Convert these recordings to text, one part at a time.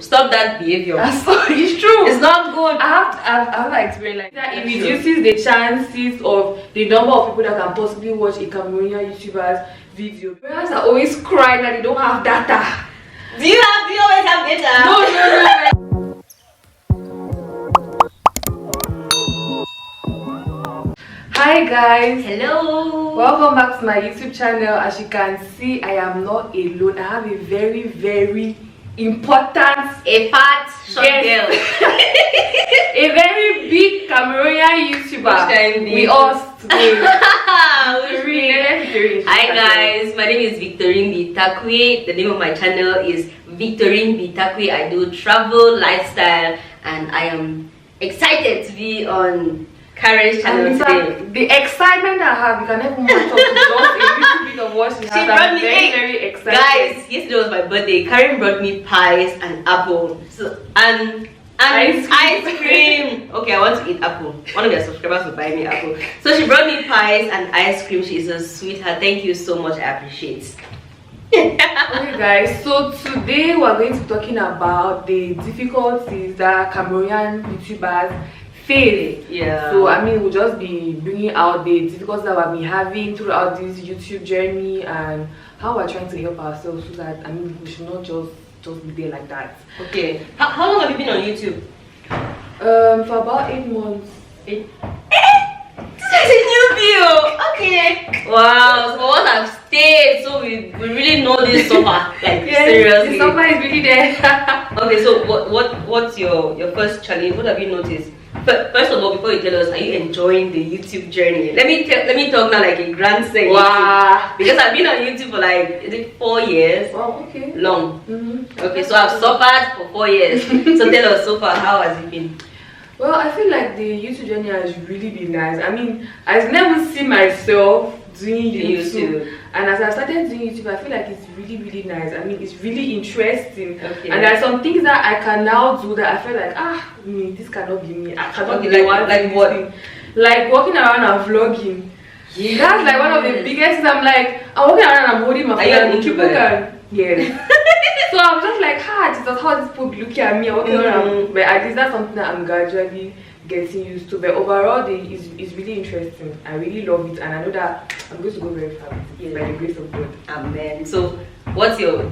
Stop that behavior. It's true. It's not good. I have that experience like that. It reduces the chances of the number of people that can possibly watch a Cameroonian YouTuber's video. Parents are always crying that they don't have data. Do you always have data? No. Hi guys. Hello. Welcome back to my YouTube channel. As you can see, I am not alone. I have a very important, a fat short girl. A very big Cameroonian YouTuber. We us today. Hi guys, my name is Victorine Bitakwe. The name of my channel is Victorine Bitakwe. I do travel, lifestyle, and I am excited to be on Karen's channel today. The excitement I have, you can never match up to just a little bit of what she has. I'm very excited. Guys, yesterday was my birthday. Karen brought me pies and apple. And ice cream. Okay, I want to eat apple. One of their subscribers will buy me apple. So she brought me pies and ice cream. She's a sweetheart. Thank you so much. I appreciate. Okay guys, so today we're going to be talking about the difficulties that Cameroonian YouTubers face. Yeah. So I mean, we'll just be bringing out the difficulties that we've been having throughout this YouTube journey and how we're trying to help ourselves so that, I mean, we should not just be there like that. Okay. How long have you been on YouTube? For about 8 months. This is a new view. Okay. Wow. So what I've stayed, so we really know this summer. Like yes, seriously. The summer is really there. Okay. So what's your first challenge? What have you noticed? But first of all, before you tell us, are you enjoying the YouTube journey? Let me talk now like a grandson. Wow. Because I've been on YouTube for like, is it 4 years? Wow, okay. Long. Okay, so I've suffered for 4 years. So tell us so far, how has it been? Well, I feel like the YouTube journey has really been nice. I mean, I've never seen myself doing YouTube. And as I started doing YouTube, I feel like it's really nice. I mean, it's really interesting. Okay. And there are some things that I can now do that I feel like, this cannot be me. I cannot be the one. Like what? Like walking around and vlogging. Yeah. That's like one of the biggest things. I'm like, I'm walking around and I'm holding my phone. And people can, yes. So I'm just like, Jesus, how these people looking at me walking around. But at least that's something that I'm gradually getting used to. But overall, it's really interesting. I really love it, and I know that I'm going to go very far with it by the grace of God. Amen. So what's your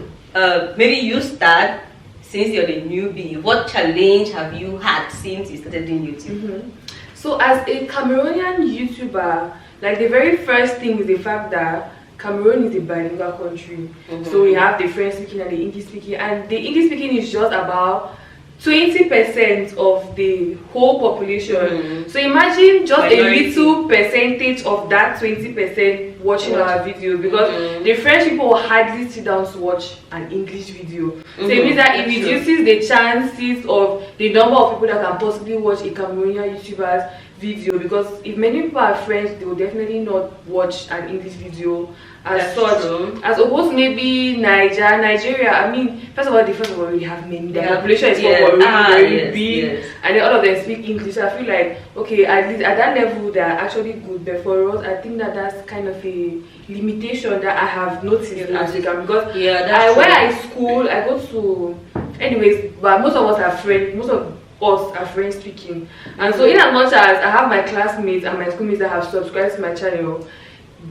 maybe you start, since you're the newbie, what challenge have you had since you started doing YouTube? So as a Cameroonian YouTuber, like the very first thing is the fact that Cameroon is a bilingual country. So we have the French speaking and the English speaking, and the English speaking is just about 20% of the whole population. So imagine just a little percentage of that 20% watching our videos, because the French people hardly sit down to watch an English video. So it means that it reduces the chances of the number of people that can possibly watch a Cameroonian YouTuber's video, because if many people are French, they will definitely not watch an English video as such. As opposed to maybe Nigeria. I mean, first of all, we have many. The population is very big, and then all of them speak English. So I feel like, okay, at least at that level, they are actually good. But for us, I think that that's kind of a limitation that I have noticed in Africa, because when I school, I go to, anyways, but most of us are French. Most of us are French speaking, and so in as much as I have my classmates and my schoolmates that have subscribed to my channel,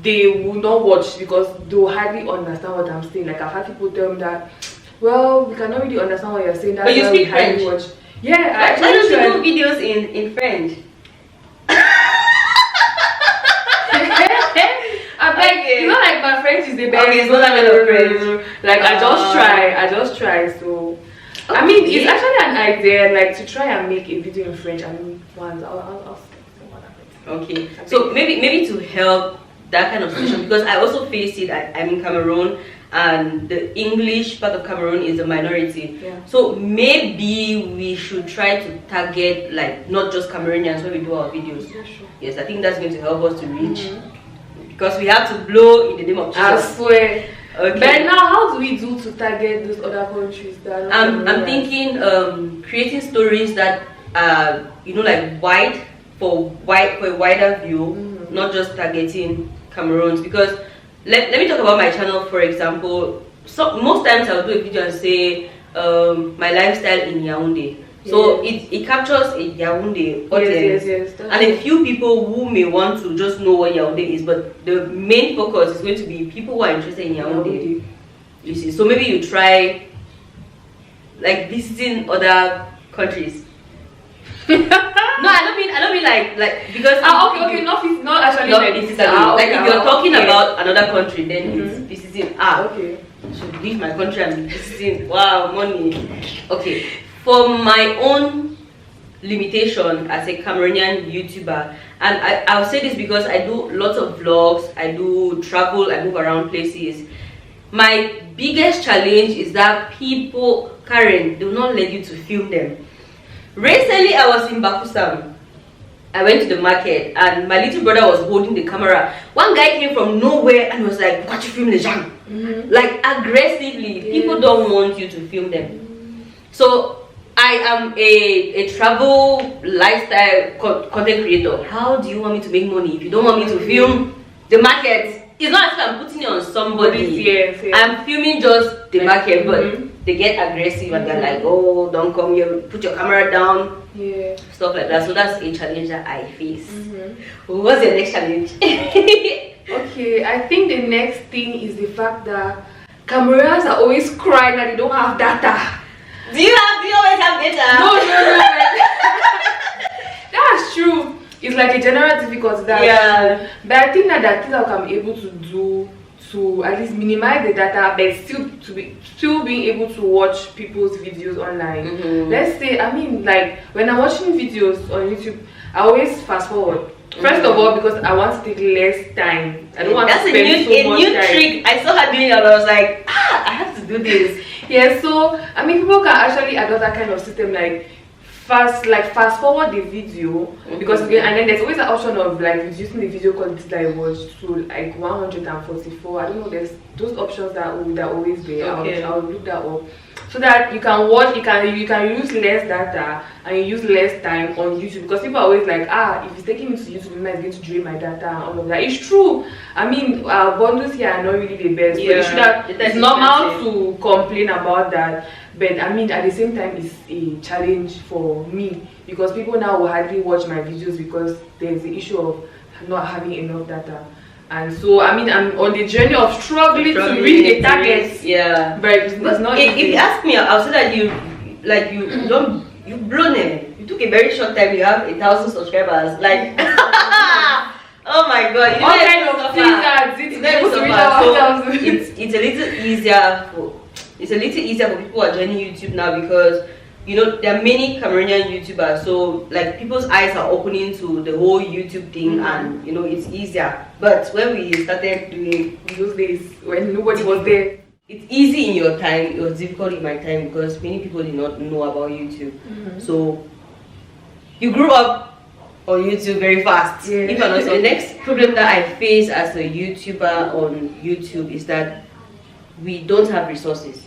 they will not watch because they will hardly understand what I'm saying. Like, I've had people tell me that, well, we cannot really understand what you're saying. That's but you speak French? Watch. Yeah, I don't do videos in French. I'm like, it's not like my French is the best. Okay, it's not that kind of French. Like, I just try. So I mean, it's actually an idea, like, to try and make a video in French. I mean, once I'll okay. So maybe to help that kind of situation, because I also face it. I'm in Cameroon, and the English part of Cameroon is a minority. So maybe we should try to target, like, not just Cameroonians when we do our videos. Yes, I think that's going to help us to reach, because we have to blow in the name of Jesus. I swear. Okay. But now, how do we do to target those other countries that are I'm thinking creating stories that are, like wide for a wider view, not just targeting Cameroons. Because let me talk about my channel, for example. So most times I'll do a video and say my lifestyle in Yaounde. So it captures a Yaounde audience, and a few people who may want to just know what Yaounde is, but the main focus is going to be people who are interested in Yaounde. You see, so maybe you try like visiting other countries. No, I don't mean like because okay, not actually like visiting. Like if you're talking about another country, then it's visiting. Okay, I should leave my country and be visiting. Wow, money. Okay, for my own limitation as a Cameroonian YouTuber, and I'll say this because I do lots of vlogs, I do travel, I move around places. My biggest challenge is that people, Karen, they will not let you to film them. Recently, I was in Bakusam. I went to the market and my little brother was holding the camera. One guy came from nowhere and was like, "What you film the jam?" Like aggressively. People don't want you to film them. So I am a travel lifestyle content creator. How do you want me to make money if you don't want me to film the market? It's not as if I'm putting it on somebody. I'm filming just the market, but they get aggressive and they're like, "Oh, don't come here, put your camera down." Stuff like that. So that's a challenge that I face. What's your next challenge? Okay, I think the next thing is the fact that Cameroonians are always crying that they don't have data. Do you always have data? No. That's true. It's like a general difficulty that but I think that there are things that I'm able to do to at least minimize the data, but still being able to watch people's videos online. Let's say, I mean, like when I'm watching videos on YouTube, I always fast forward. First of all, because I want to take less time. I don't want to spend so much time. That's a new trick. I saw her doing it and I was like, I have to do this. So I mean, people can actually adopt that kind of system, like fast forward the video, because and then there's always an option of like reducing the video quality that I watched to like 144. I don't know, there's those options that are always there. I'll look that up so that you can watch, you can use less data and you use less time on YouTube, because people are always like, if it's taking me to YouTube, it's going to drain my data and all of that. It's true. I mean, bundles here are not really the best, but it's normal to complain about that. But I mean, at the same time, it's a challenge for me, because people now will hardly watch my videos because there's the issue of not having enough data. And so, I mean, I'm on the journey of struggling to reach the targets. But it's not easy. If you ask me, I'll say that you've blown it. You took a very short time. You have 1,000 subscribers. Like, oh my God! All kind of things that it's a little easier for people who are joining YouTube now, because you know there are many Cameroonian YouTubers, so like people's eyes are opening to the whole YouTube thing, and you know it's easier. But when we started doing those days when nobody was there, it's easy in your time, it was difficult in my time because many people did not know about YouTube. So you grew up on YouTube very fast. If not, also, the next problem that I face as a YouTuber on YouTube is that we don't have resources.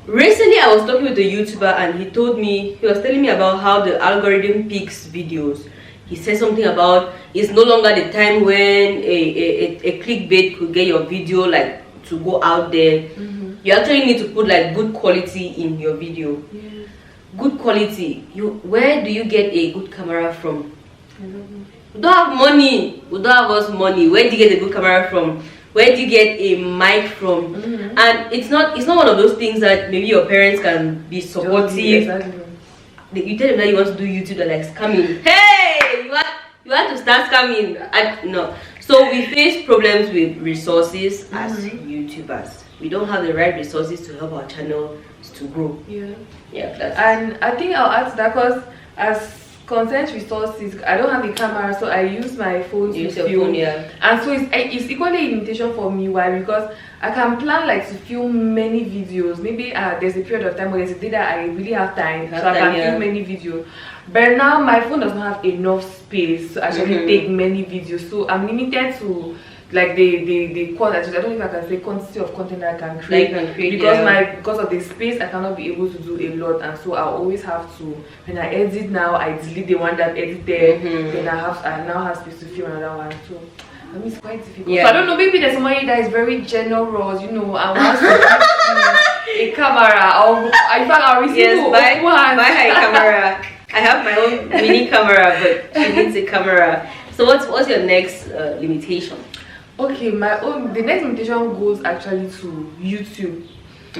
Recently, I was talking with a YouTuber and he was telling me about how the algorithm picks videos. He said something about it's no longer the time when a clickbait could get your video like to go out there. You actually need to put like good quality in your video. Good quality. Where do you get a good camera from? We don't have money. We don't have us money. Where do you get a good camera from? Where do you get a mic from? And it's not one of those things that maybe your parents can be supportive. You tell them that you want to do YouTube, they're like scamming. Hey, you want to start scamming? No. So we face problems with resources as YouTubers. We don't have the right resources to help our channel to grow. And I think I'll add to that, because as content resources, I don't have a camera, so I use my phone to film. And so it's equally a limitation for me. Why? Because I can plan like to film many videos. Maybe there's a period of time where there's a day that I really have time, so I can film many videos. But now my phone does not have enough space to actually take many videos, so I'm limited to like the quantity. I don't know if I can say quantity of content that I can create, because of the space I cannot be able to do a lot, and so I always have to, when I edit now, I delete the one that edited, then I now have space to film another one. So I mean, it's quite difficult. So I don't know, maybe there's somebody that is very generous, you know, and wants to a camera, or in fact, I'll receive yes, buy her a camera. I have my own mini camera, but she needs a camera. So what's your next limitation? Okay, the next limitation goes actually to YouTube,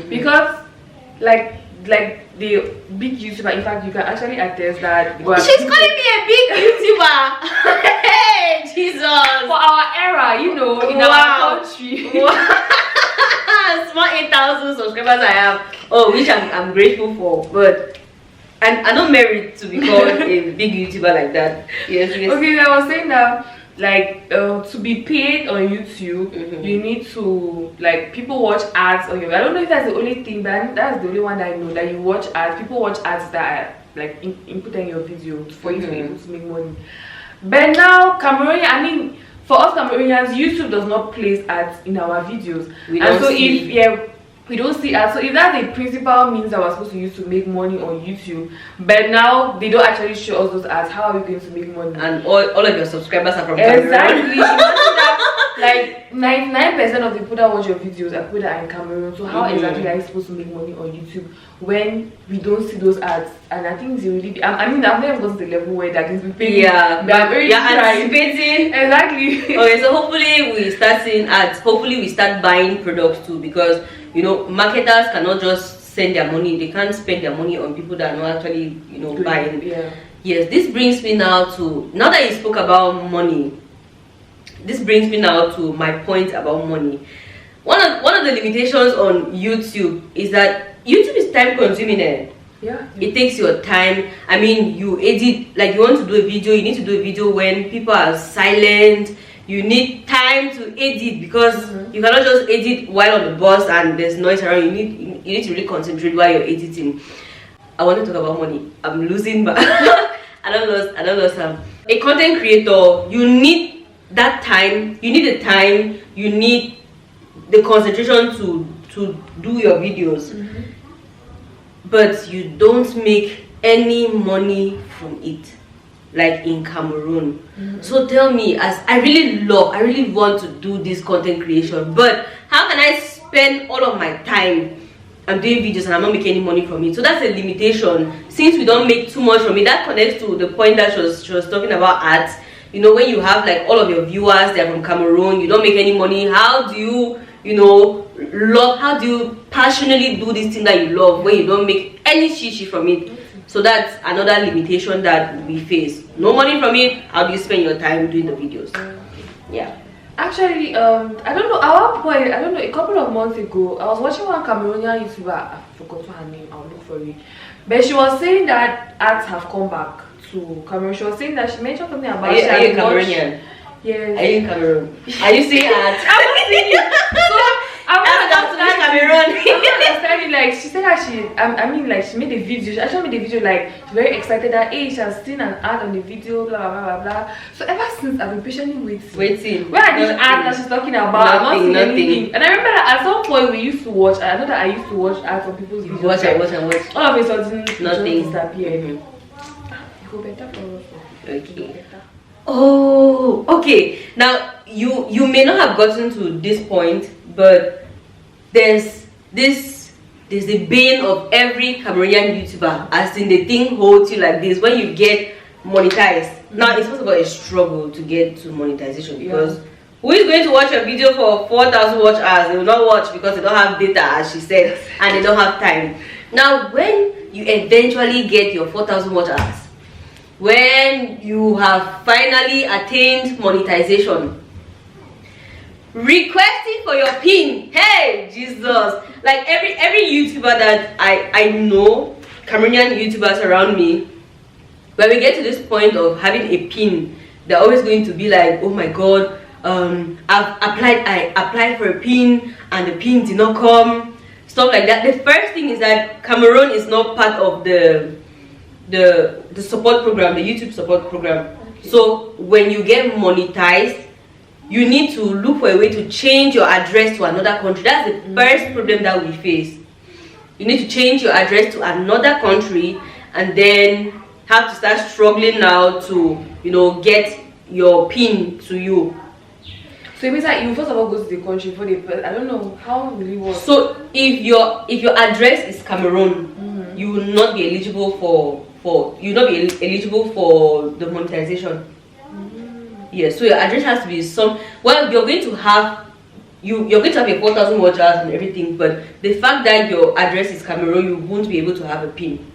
because like the big YouTuber, in fact, you can actually attest that she's calling me a big YouTuber. Hey, Jesus! For our era, in our country. Small 8,000 subscribers I have. Oh, which I'm grateful for, but I'm not married to be called a big YouTuber like that. Yes. Okay, I was saying that to be paid on YouTube, you need to, like, people watch ads on your. I don't know if that's the only thing, but that's the only one that I know, that you watch ads. People watch ads that are like input in your video for you to be able to make money. But now Cameroonian, for us Cameroonians, YouTube does not place ads in our videos. We don't see ads. So if that's the principal means that we're supposed to use to make money on YouTube, but now they don't actually show us those ads, how are we going to make money? And all of your subscribers are from Cameroon. Exactly. Like 99% of the people that watch your videos are people that are in Cameroon. So how exactly are you supposed to make money on YouTube when we don't see those ads? And I think it's really. I mean, I've never gotten to the level where that is paying. Yeah, but you're anticipating. Exactly. Okay, so hopefully we start seeing ads. Hopefully we start buying products too, because marketers cannot just send their money. They can't spend their money on people that are not actually buying. Yeah. Yes, this brings me now that you spoke about money. This brings me now to my point about money. One of the limitations on YouTube is that YouTube is time consuming. Yeah. It takes your time. I mean, you edit, like you want to do a video, you need to do a video when people are silent. You need time to edit, because you cannot just edit while on the bus and there's noise around. You need to really concentrate while you're editing. I want to talk about money. I'm losing, but I don't lose. A content creator, you need that time. You need the time. You need the concentration to do your videos. But you don't make any money from it, like in Cameroon. So tell me, as I really want to do this content creation, but how can I spend all of my time I'm doing videos and I'm not making any money from it? So that's a limitation. Since we don't make too much from it, that connects to the point that she was talking about ads. When you have like all of your viewers, they're from Cameroon, you don't make any money. How do you how do you passionately do this thing that you love when you don't make any shishi from it? So that's another limitation that we face. No money from it. How do you spend your time doing the videos? Yeah. Actually, I don't know. At one point, I don't know. A couple of months ago, I was watching one Cameroonian YouTuber. I forgot her name. I'll look for it. But she was saying that ads have come back to Cameroon. She was saying that she mentioned something about. Are you Cameroonian? Yes. Are you in Cameroon? Are you seeing ads? I'm not seeing it. So I'm Cameroon. understanding. Like she said that she made a video. She actually made a video like very excited that she has seen an ad on the video, blah blah blah blah. So ever since I've been patiently waiting. Where are these ads that she's talking about? I'm not seeing anything. And I remember that at some point we used to watch. I know that I used to watch ads on people's videos. Watch. All of a sudden, nothing. Just disappeared. Go better for us. Okay. Oh, okay. Now you may not have gotten to this point, but there's the bane of every Cameroonian YouTuber, as in the thing holds you like this when you get monetized. Now it's first of all a struggle to get to monetization, because who is going to watch a video for 4,000 watch hours? They will not watch because they don't have data, as she said, and they don't have time. Now when you eventually get your 4,000 watch hours, when you have finally attained monetization, requesting for your pin, hey Jesus, like every YouTuber that I know, Cameroonian YouTubers around me, when we get to this point of having a pin, they're always going to be like, oh my god, I applied for a pin and the pin did not come, stuff like that. The first thing is that Cameroon is not part of the support program, the YouTube support program. Okay. So when you get monetized, you need to look for a way to change your address to another country. That's the first problem that we face. You need to change your address to another country, and then have to start struggling now to get your pin to you. So it means that you first of all go to the country for the, I don't know how will it work. So if your address is Cameroon, you will not be eligible for you will not be eligible for the monetization. Yes, so your address has to be some. Well, you're going to have you're going to have your 4,000 watch hours and everything, but the fact that your address is Cameroon, you won't be able to have a pin.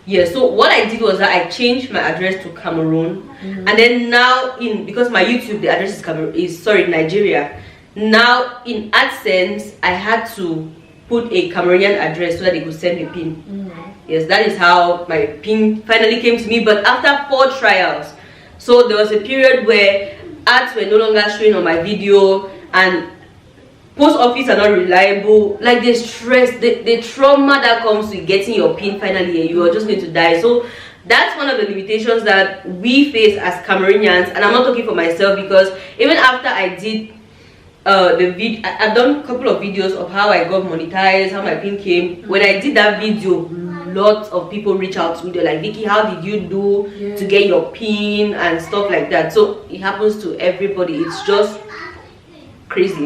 Yeah, so what I did was that I changed my address to Cameroon, and then now because my YouTube, the address is Nigeria. Now in AdSense, I had to put a Cameroonian address so that they could send a pin. Yes, that is how my pin finally came to me. But after 4 trials, so there was a period where ads were no longer showing on my video, and post office are not reliable. Like the stress, the trauma that comes with getting your pin finally, and you are just going to die. So that's one of the limitations that we face as Cameroonians. And I'm not talking for myself, because even after I did I've done a couple of videos of how I got monetized, how my pin came. When I did that video, lots of people reach out to me. They're like, Vicky, how did you do to get your pin and stuff like that? So it happens to everybody. It's just crazy.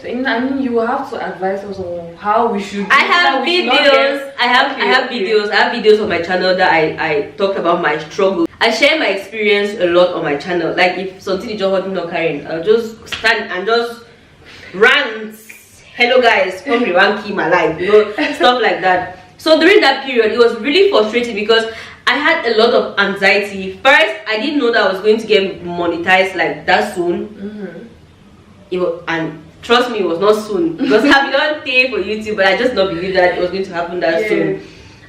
So, I mean, you have to advise us on how we should. I have videos. I have videos on my channel that I talked about my struggle. I share my experience a lot on my channel. Like if something is just not carrying, I'll just stand and just rant. Hello guys, come rewind key my life, stuff like that. So during that period, it was really frustrating because I had a lot of anxiety. First, I didn't know that I was going to get monetized like that soon. And trust me, it was not soon, because I've not paid for YouTube, but I just not believe that it was going to happen that soon.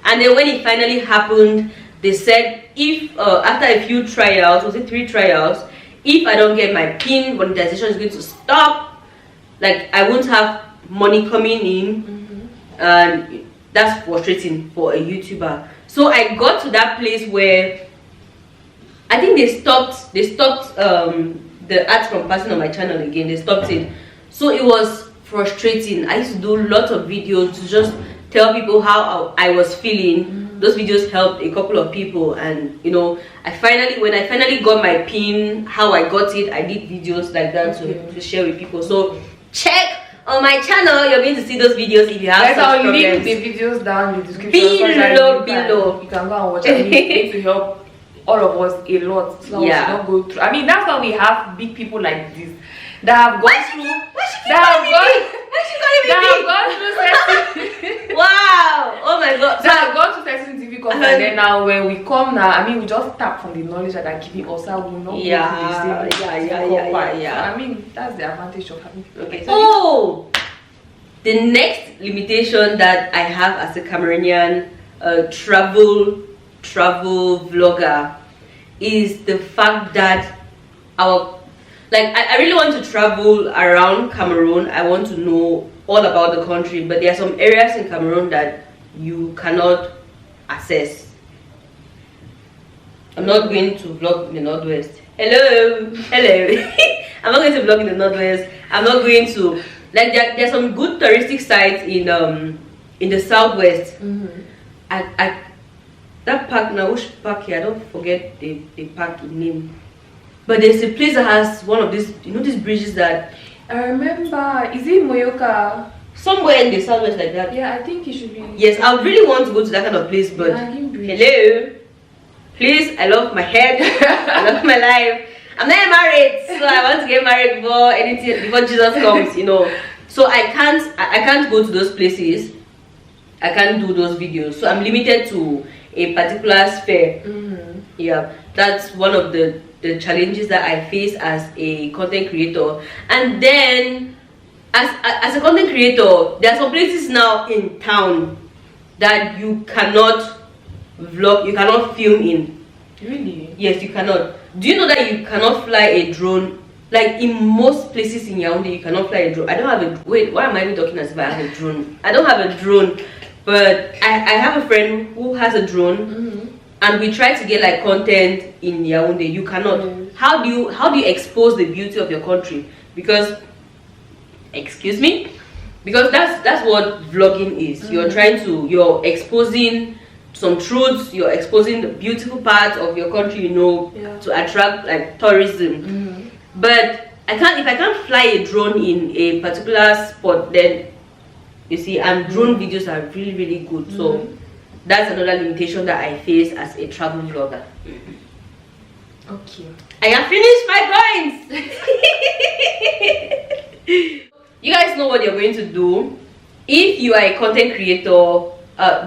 And then when it finally happened, they said if after a few trials, was it 3 trials, if I don't get my pin, monetization is going to stop. Like I won't have money coming in, and that's frustrating for a YouTuber. So I got to that place where I think they stopped the ads from passing on my channel again. They stopped it. So it was frustrating. I used to do lots of videos to just tell people how I was feeling. Those videos helped a couple of people, and when I finally got my pin, how I got it, I did videos like that to share with people. So check on my channel, you're going to see those videos if you have such problems. You link the videos down in the description below. You can go and watch it. It needs to help all of us a lot, so we should not go through. I mean, that's why we have big people like this that have gone through wow, oh my god, that have gone through certain difficult, and then now when we come now, I mean, we just tap from the knowledge that they're giving us, and we will not go through the same. I mean, that's the advantage of having people. Okay, so the next limitation that I have as a Cameroonian travel vlogger is the fact that I really want to travel around Cameroon. I want to know all about the country, but there are some areas in Cameroon that you cannot access. I'm not going to vlog in the Northwest. Hello. I'm not going to vlog in the Northwest. I'm not going to, like, there are some good touristic sites in the Southwest. That park now, which park here? I don't forget the park name. But there's a place that has one of these, these bridges that... I remember, is it Moyoka? Somewhere in the Southwest like that. Yeah, I think it should be. Yes, I really want to go to that kind of place, but... Hello? Please, I love my head. I love my life. I'm not married, so I want to get married before Jesus comes, So I can't go to those places. I can't do those videos. So I'm limited to a particular sphere. Yeah, that's one of the challenges that I face as a content creator. And then as a content creator, there are some places now in town that you cannot vlog, you cannot film in. Really? Yes, you cannot. Do you know that you cannot fly a drone? Like in most places in Yaounde, you cannot fly a drone. I don't have a wait, why am I even talking as if I have a drone? I don't have a drone, but I have a friend who has a drone. And we try to get like content in Yaounde. You cannot. How do you expose the beauty of your country? Because excuse me, because that's what vlogging is. You're you're exposing some truths, you're exposing the beautiful parts of your country, to attract like tourism. But if I can't fly a drone in a particular spot, then you see, and drone videos are really, really good. So that's another limitation that I face as a travel vlogger. Okay. I have finished my points. You guys know what you're going to do. If you are a content creator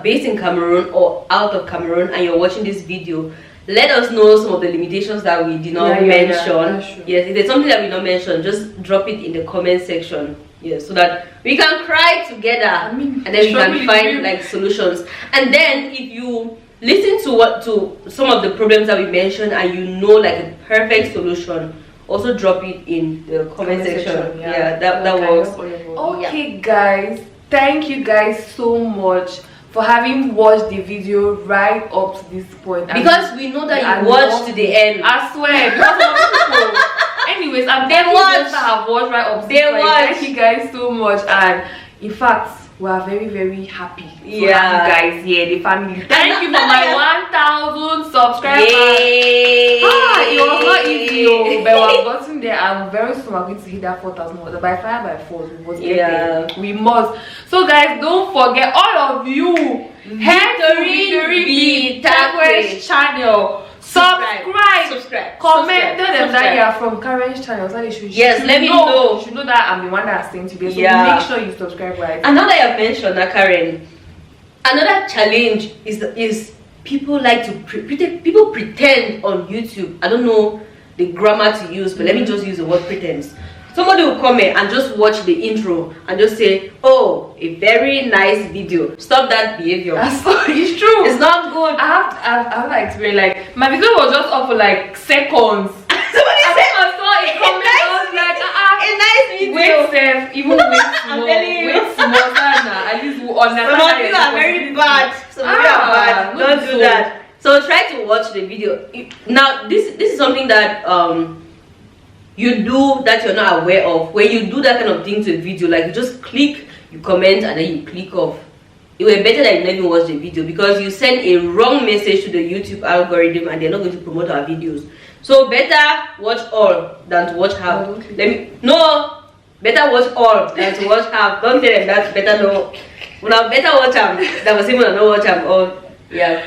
based in Cameroon or out of Cameroon and you're watching this video, let us know some of the limitations that we did not mention. Yes, if there's something that we not mentioned, just drop it in the comment section. Yes, so that we can cry together, and then we can find like solutions. And then if you listen to some of the problems that we mentioned and you know like a perfect solution, also drop it in the comment section. Yeah, that works. Okay, guys, thank you guys so much for having watched the video right up to this point. Because we know that you watched to the end. I swear, because of people. Anyways, I'm thanking those that have watched right up to this point. Thank you guys so much, and in fact, we are very, very happy to have you guys here, the family. Thank you for my 1,000 subscribers. Yay. It was not easy, but we've gotten there, and very soon we're going to hit that 4,000 by fire by force. We must get there. We must. So guys, don't forget, all of you, head to Victory Takwe's channel. Subscribe, comment, tell them that you are from Karen's channel, so they should let me know. You should know that I'm the one that sent you there, so make sure you subscribe, right? And now that I've mentioned that, Karen, another challenge is people like to people pretend on YouTube. I don't know the grammar to use, but let me just use the word pretense. Somebody will comment and just watch the intro and just say, "Oh, a very nice video." Stop that behavior. It's true. It's not good. I have like experience. Like my video was just up for like seconds. Somebody said, I saw a comment. I was like, a nice video. Wait, Steph. Even wait small. Wait small. At least we understand. Some people are very bad. Some people are bad. Don't do that. So try to watch the video. Now, this is something that you do that you're not aware of. When you do that kind of thing to a video, like you just click, you comment, and then you click off. It would be better that you never watch the video, because you send a wrong message to the YouTube algorithm and they're not going to promote our videos. So better watch all than to watch half. Better watch all than to watch half. Don't tell them that better no. Better watch them. That was even not watch them all. Yeah.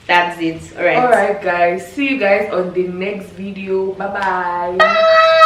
That's it. Alright. Alright guys. See you guys on the next video. Bye bye. Bye.